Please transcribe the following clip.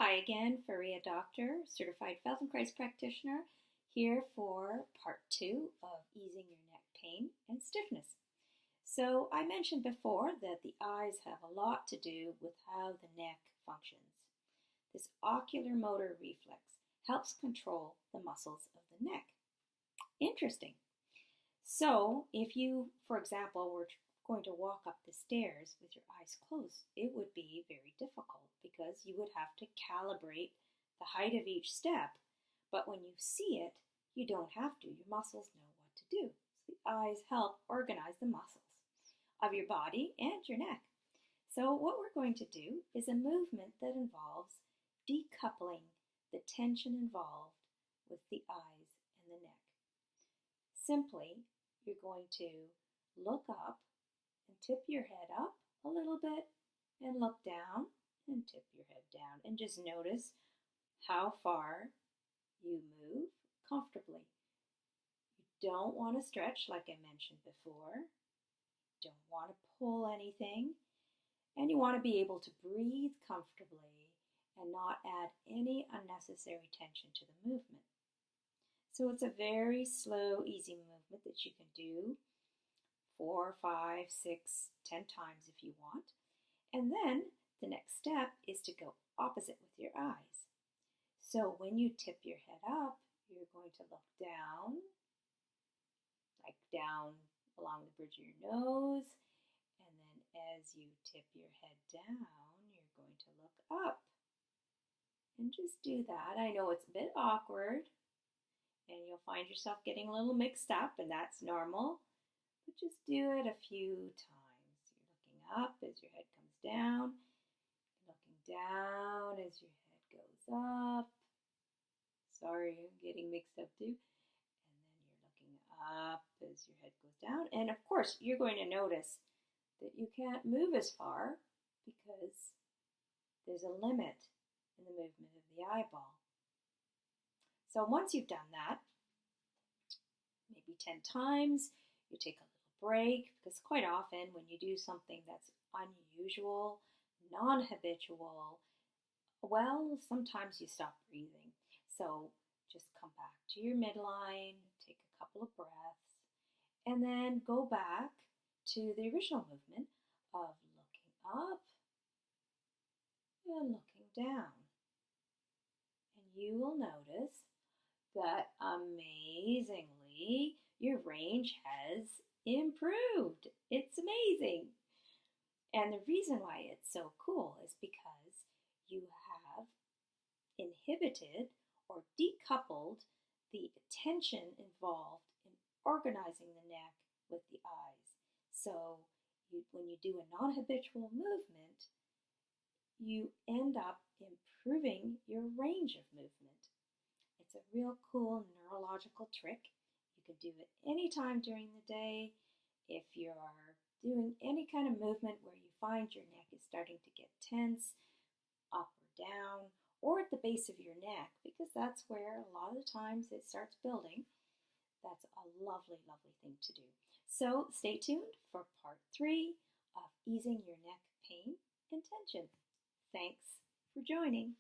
Hi again, Faria Doctor, Certified Feldenkrais Practitioner, here for part 2 of easing your neck pain and stiffness. So I mentioned before that the eyes have a lot to do with how the neck functions. This ocular motor reflex helps control the muscles of the neck. Interesting. So if you, for example, were going to walk up the stairs with your eyes closed, it would be very difficult because you would have to calibrate the height of each step. But when you see it, you don't have to. Your muscles know what to do. So the eyes help organize the muscles of your body and your neck. So what we're going to do is a movement that involves decoupling the tension involved with the eyes and the neck. Simply, you're going to look up and tip your head up a little bit and look down and tip your head down and just notice how far you move comfortably. You don't want to stretch like I mentioned before. You don't want to pull anything, and you want to be able to breathe comfortably and not add any unnecessary tension to the movement. So it's a very slow, easy movement that you can do 4, 5, 6, 10 times if you want. And then the next step is to go opposite with your eyes. So when you tip your head up, you're going to look down, like down along the bridge of your nose. And then as you tip your head down, you're going to look up. And just do that. I know it's a bit awkward, and you'll find yourself getting a little mixed up, and that's normal. But just do it a few times. You're looking up as your head comes down, looking down as your head goes up. Sorry, I'm getting mixed up too. And then you're looking up as your head goes down. And of course, you're going to notice that you can't move as far because there's a limit in the movement of the eyeball. So once you've done that, maybe 10 times, you take a little break, because quite often when you do something that's unusual, non-habitual, well, sometimes you stop breathing. So just come back to your midline, take a couple of breaths, and then go back to the original movement of looking up and looking down. And you will notice that amazingly, your range has improved. It's amazing. And the reason why it's so cool is because you have inhibited or decoupled the tension involved in organizing the neck with the eyes. So when you do a non-habitual movement, you end up improving your range of movement. It's a real cool neurological trick. You can do it anytime during the day. If you're doing any kind of movement where you find your neck is starting to get tense, up or down, or at the base of your neck, because that's where a lot of the times it starts building, that's a lovely, lovely thing to do. So stay tuned for part 3 of easing your neck pain and tension. Thanks for joining.